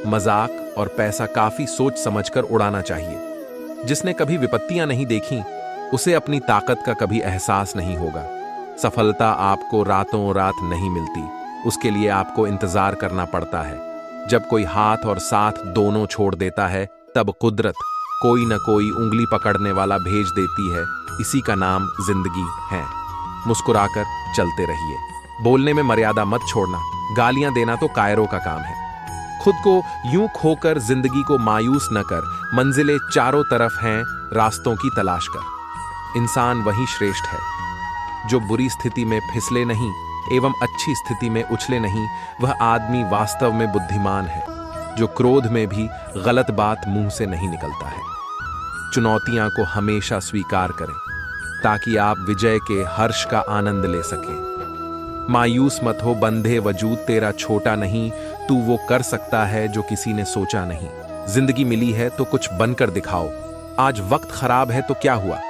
मजाक और पैसा काफी सोच समझकर उड़ाना चाहिए। जिसने कभी विपत्तियां नहीं देखी, उसे अपनी ताकत का कभी एहसास नहीं होगा। सफलता आपको रातों रात नहीं मिलती, उसके लिए आपको इंतजार करना पड़ता है। जब कोई हाथ और साथ दोनों छोड़ देता है, तब कुदरत कोई न कोई उंगली पकड़ने वाला भेज देती है। इसी का नाम जिंदगी है। मुस्कुराकर चलते रहिए। बोलने में मर्यादा मत छोड़ना, गालियां देना तो कायरों का काम है। खुद को यूं खोकर जिंदगी को मायूस न कर, मंजिलें चारों तरफ हैं, रास्तों की तलाश कर। इंसान वही श्रेष्ठ है जो बुरी स्थिति में फिसले नहीं एवं अच्छी स्थिति में उछले नहीं। वह आदमी वास्तव में बुद्धिमान है जो क्रोध में भी गलत बात मुंह से नहीं निकलता है। चुनौतियां को हमेशा स्वीकार करें ताकि आप विजय के हर्ष का आनंद ले सकें। मायूस मत हो, बंधे वजूद तेरा छोटा नहीं, तू वो कर सकता है जो किसी ने सोचा नहीं। जिंदगी मिली है तो कुछ बनकर दिखाओ। आज वक्त खराब है तो क्या हुआ,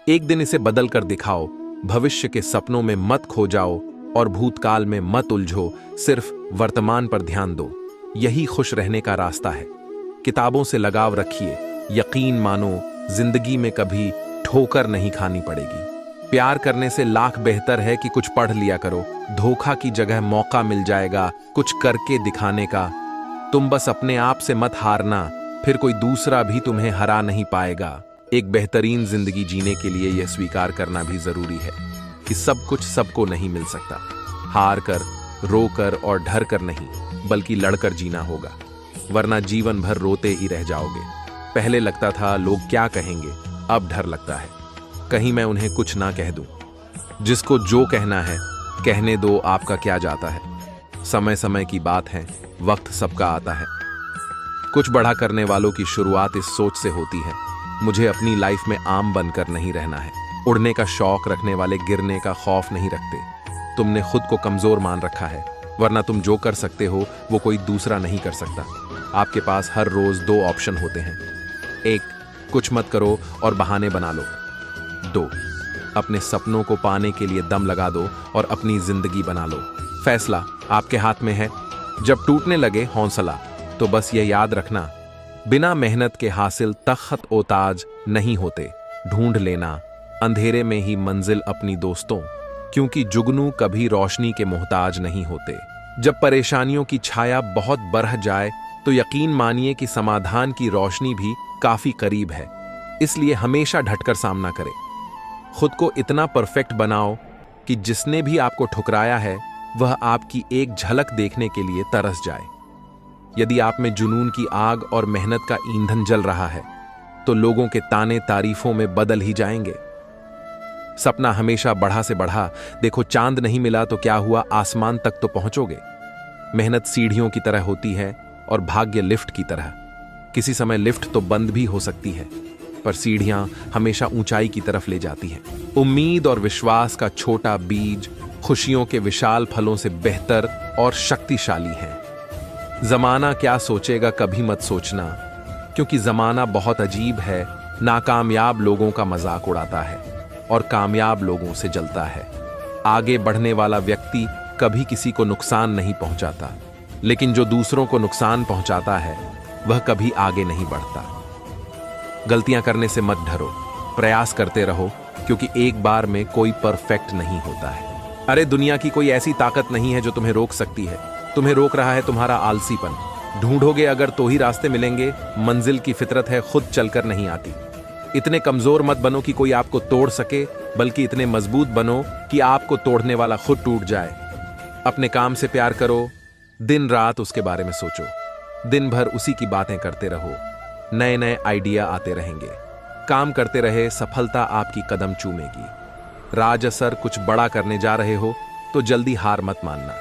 एक दिन इसे बदल कर दिखाओ। भविष्य के सपनों में मत खो जाओ और भूतकाल में मत उलझो, सिर्फ वर्तमान पर ध्यान दो। यही खुश रहने का रास्ता है। किताबों से लगाव रखिए, यकीन मानो जिंदगी में कभी ठोकर नहीं खानी पड़ेगी। प्यार करने से लाख बेहतर है कि कुछ पढ़ लिया करो। धोखा की जगह मौका मिल जाएगा कुछ करके दिखाने का। तुम बस अपने आप से मत हारना, फिर कोई दूसरा भी तुम्हें हरा नहीं पाएगा। एक बेहतरीन जिंदगी जीने के लिए यह स्वीकार करना भी जरूरी है कि सब कुछ सबको नहीं मिल सकता। हार कर, रो कर और डर कर नहीं, बल्कि लड़कर जीना होगा, वरना जीवन भर रोते ही रह जाओगे। पहले लगता था लोग क्या कहेंगे, अब डर लगता है कहीं मैं उन्हें कुछ ना कह दूं। जिसको जो कहना है कहने दो, आपका क्या जाता है। समय समय की बात है, वक्त सबका आता है। कुछ बड़ा करने वालों की शुरुआत इस सोच से होती है, मुझे अपनी लाइफ में आम बनकर नहीं रहना है। उड़ने का शौक रखने वाले गिरने का खौफ नहीं रखते। तुमने खुद को कमजोर मान रखा है, वरना तुम जो कर सकते हो वो कोई दूसरा नहीं कर सकता। आपके पास हर रोज दो ऑप्शन होते हैं। एक, कुछ मत करो और बहाने बना लो। दो, अपने सपनों को पाने के लिए दम लगा दो और अपनी जिंदगी बना लो। फैसला आपके हाथ में है। जब टूटने लगे हौसला, तो बस ये याद रखना, बिना मेहनत के हासिल तख्त ओ ताज नहीं होते। ढूंढ लेना अंधेरे में ही मंजिल अपनी दोस्तों, क्योंकि जुगनू कभी रोशनी के मोहताज नहीं होते। जब परेशानियों की छाया बहुत बढ़ जाए, तो यकीन मानिए कि समाधान की रोशनी भी काफी करीब है। इसलिए हमेशा डटकर सामना करें। खुद को इतना परफेक्ट बनाओ कि जिसने भी आपको ठुकराया है वह आपकी एक झलक देखने के लिए तरस जाए। यदि आप में जुनून की आग और मेहनत का ईंधन जल रहा है, तो लोगों के ताने तारीफों में बदल ही जाएंगे। सपना हमेशा बढ़ा से बढ़ा। देखो, चांद नहीं मिला तो क्या हुआ, आसमान तक तो पहुंचोगे। मेहनत सीढ़ियों की तरह होती है और भाग्य लिफ्ट की तरह। किसी समय लिफ्ट तो बंद भी हो सकती है, पर सीढ़ियां हमेशा ऊंचाई की तरफ ले जाती हैं। उम्मीद और विश्वास का छोटा बीज खुशियों के विशाल फलों से बेहतर और शक्तिशाली है। जमाना क्या सोचेगा कभी मत सोचना, क्योंकि जमाना बहुत अजीब है। नाकामयाब लोगों का मजाक उड़ाता है और कामयाब लोगों से जलता है। आगे बढ़ने वाला व्यक्ति कभी किसी को नुकसान नहीं पहुंचाता, लेकिन जो दूसरों को नुकसान पहुंचाता है वह कभी आगे नहीं बढ़ता। गलतियां करने से मत डरो, प्रयास करते रहो, क्योंकि एक बार में कोई परफेक्ट नहीं होता है। अरे, दुनिया की कोई ऐसी ताकत नहीं है जो तुम्हें रोक सकती है। तुम्हें रोक रहा है तुम्हारा आलसीपन। ढूंढोगे अगर तो ही रास्ते मिलेंगे। मंजिल की फितरत है, खुद चलकर नहीं आती। इतने कमजोर मत बनो कि कोई आपको तोड़ सके, बल्कि इतने मजबूत बनो कि आपको तोड़ने वाला खुद टूट जाए। अपने काम से प्यार करो, दिन रात उसके बारे में सोचो। दिन भर उसी की बातें करते रहो, नए नए आइडिया आते रहेंगे। काम करते रहे, सफलता आपकी कदम चूमेगी। राज असर कुछ बड़ा करने जा रहे हो तो जल्दी हार मत मानना,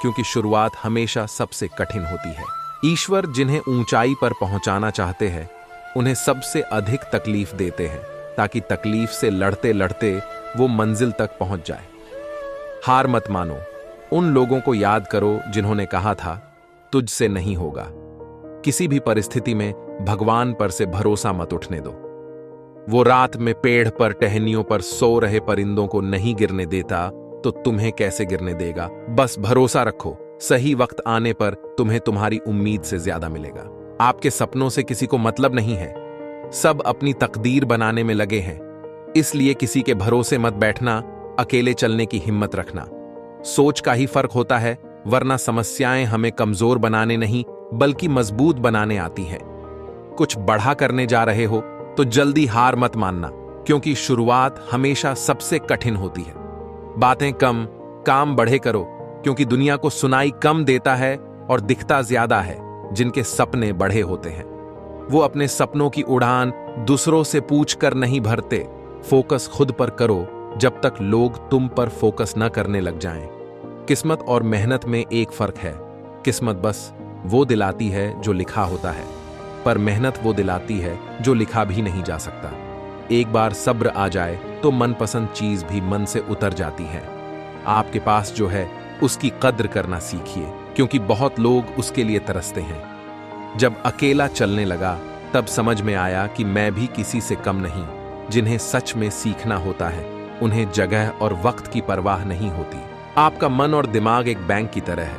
क्योंकि शुरुआत हमेशा सबसे कठिन होती है। ईश्वर जिन्हें ऊंचाई पर पहुंचाना चाहते हैं, उन्हें सबसे अधिक तकलीफ देते हैं, ताकि तकलीफ से लड़ते लड़ते वो मंजिल तक पहुंच जाए। हार मत मानो। उन लोगों को याद करो जिन्होंने कहा था तुझसे नहीं होगा। किसी भी परिस्थिति में भगवान पर से भरोसा मत उठने दो। वो रात में पेड़ पर टहनियों पर सो रहे परिंदों को नहीं गिरने देता, तो तुम्हें कैसे गिरने देगा। बस भरोसा रखो सही वक्त आने पर तुम्हें तुम्हारी उम्मीद से ज्यादा मिलेगा। आपके सपनों से किसी को मतलब नहीं है, सब अपनी तकदीर बनाने में लगे हैं। इसलिए किसी के भरोसे मत बैठना, अकेले चलने की हिम्मत रखना। सोच का ही फर्क होता है, वरना समस्याएं हमें कमजोर बनाने नहीं बल्कि मजबूत बनाने आती हैं। कुछ बड़ा करने जा रहे हो तो जल्दी हार मत मानना, क्योंकि शुरुआत हमेशा सबसे कठिन होती है। बातें कम, काम बढ़े करो, क्योंकि दुनिया को सुनाई कम देता है और दिखता ज्यादा है जिनके सपने बड़े होते हैं। वो अपने सपनों की उड़ान दूसरों से पूछ कर नहीं भरते। फोकस खुद पर करो जब तक लोग तुम पर फोकस न करने लग जाएं। किस्मत और मेहनत में एक फर्क है। किस्मत बस वो दिलाती है जो लिखा होता है, पर मेहनत वो दिलाती है जो लिखा भी नहीं जा सकता। एक बार सब्र आ जाए तो मनपसंद चीज भी मन से उतर जाती है। आपके पास जो है उसकी कद्र करना सीखिए, क्योंकि बहुत लोग उसके लिए तरसते हैं। जब अकेला चलने लगा तब समझ में आया कि मैं भी किसी से कम नहीं। जिन्हें सच में सीखना होता है उन्हें जगह और वक्त की परवाह नहीं होती। आपका मन और दिमाग एक बैंक की तरह है,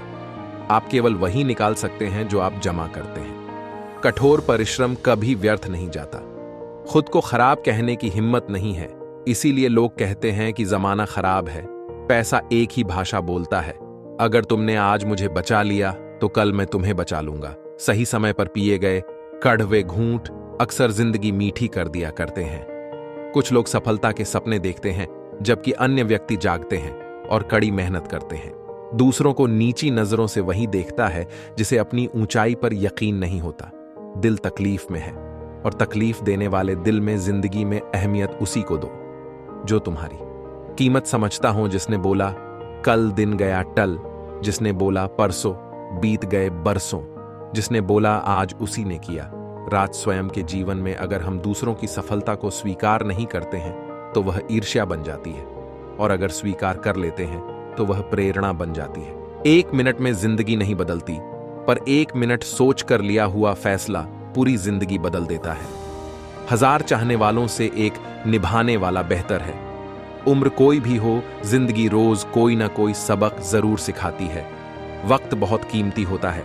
आप केवल वही निकाल सकते हैं जो आप जमा करते हैं। कठोर परिश्रम कभी व्यर्थ नहीं जाता। खुद को खराब कहने की हिम्मत नहीं है, इसीलिए लोग कहते हैं कि जमाना खराब है। पैसा एक ही भाषा बोलता है, अगर तुमने आज मुझे बचा लिया तो कल मैं तुम्हें बचा लूंगा। सही समय पर पिए गए कड़वे घूंट अक्सर जिंदगी मीठी कर दिया करते हैं। कुछ लोग सफलता के सपने देखते हैं, जबकि अन्य व्यक्ति जागते हैं और कड़ी मेहनत करते हैं। दूसरों को नीची नजरों से वही देखता है जिसे अपनी ऊंचाई पर यकीन नहीं होता। दिल तकलीफ में है, और तकलीफ देने वाले दिल में जिंदगी में अहमियत उसी को दो जो तुम्हारी कीमत समझता हूं। जिसने बोला कल दिन गया टल, जिसने बोला परसों बीत गए बरसों, जिसने बोला आज उसी ने किया। राज स्वयं के जीवन में अगर हम दूसरों की सफलता को स्वीकार नहीं करते हैं तो वह ईर्ष्या बन जाती है, और अगर स्वीकार कर लेते हैं तो वह प्रेरणा बन जाती है। 1 मिनट में जिंदगी नहीं बदलती, पर 1 मिनट सोच कर लिया हुआ फैसला पूरी जिंदगी बदल देता है। 1000 चाहने वालों से एक निभाने वाला बेहतर है। उम्र कोई भी हो, जिंदगी रोज कोई ना कोई सबक जरूर सिखाती है। वक्त बहुत कीमती होता है,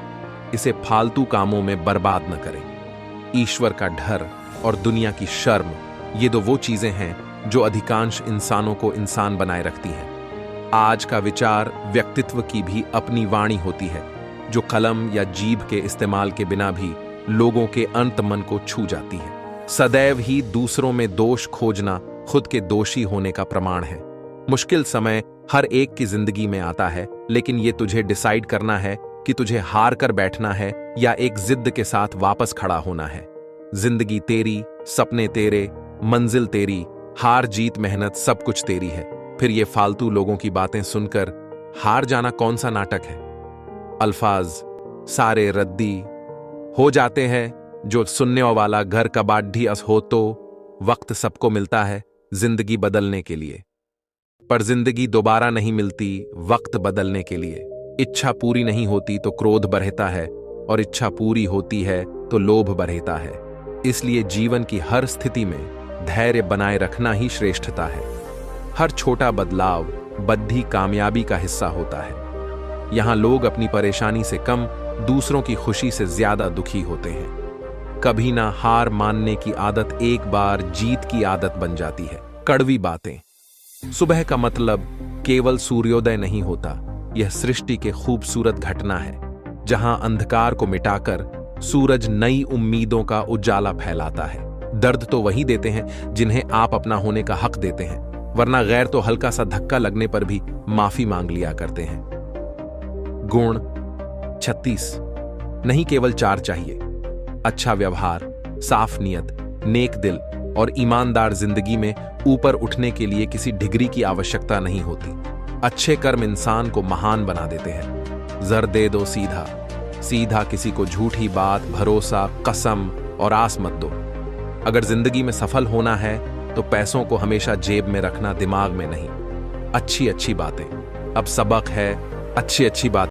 इसे फालतू कामों में बर्बाद न करें। ईश्वर का डर और दुनिया की शर्म, ये दो वो चीजें हैं जो अधिकांश इंसानों को इंसान बनाए रखती हैं। आज का विचार व्यक्तित्व की भी अपनी वाणी होती है, जो कलम या जीभ के इस्तेमाल के बिना भी लोगों के अंत मन को छू जाती है। सदैव ही दूसरों में दोष खोजना खुद के दोषी होने का प्रमाण है। मुश्किल समय हर एक की जिंदगी में आता है, लेकिन ये तुझे डिसाइड करना है कि तुझे हार कर बैठना है या एक जिद के साथ वापस खड़ा होना है। जिंदगी तेरी, सपने तेरे, मंजिल तेरी, हार जीत मेहनत सब कुछ तेरी है। फिर ये फालतू लोगों की बातें सुनकर हार जाना कौन सा नाटक है। अल्फाज सारे रद्दी हो जाते हैं, जो सुनने वाला घर का बाढ़ी अस हो। तो वक्त सबको मिलता है जिंदगी बदलने के लिए, पर जिंदगी दोबारा नहीं मिलती वक्त बदलने के लिए। इच्छा पूरी नहीं होती तो क्रोध बढ़ता है, और इच्छा पूरी होती है तो लोभ बढ़ता है। इसलिए जीवन की हर स्थिति में धैर्य बनाए रखना ही श्रेष्ठता है। हर छोटा बदलाव बद्धी कामयाबी का हिस्सा होता है। यहां लोग अपनी परेशानी से कम दूसरों की खुशी से ज्यादा दुखी होते हैं। कभी ना हार मानने की आदत एक बार जीत की आदत बन जाती है। कड़वी बातें। सुबह का मतलब केवल सूर्योदय नहीं होता, यह सृष्टि के खूबसूरत घटना है, जहां अंधकार को मिटाकर सूरज नई उम्मीदों का उजाला फैलाता है। दर्द तो वही देते हैं जिन्हें आप अपना होने का हक देते हैं, वरना गैर तो हल्का सा धक्का लगने पर भी माफी मांग लिया करते हैं। गुण 36 नहीं, केवल 4 चाहिए। अच्छा व्यवहार, साफ नियत, नेक दिल और ईमानदार जिंदगी में ऊपर उठने के लिए किसी डिग्री की आवश्यकता नहीं होती। अच्छे कर्म इंसान को महान बना देते हैं। जर दे दो सीधा, सीधा किसी को झूठी बात, भरोसा, कसम और आस मत दो। अगर जिंदगी में सफल होना है तो पैसों को हमेशा जेब में रखना, दिमाग में नहीं। अच्छी अच्छी बातें। अब सबक है अच्छी अच्छी बातें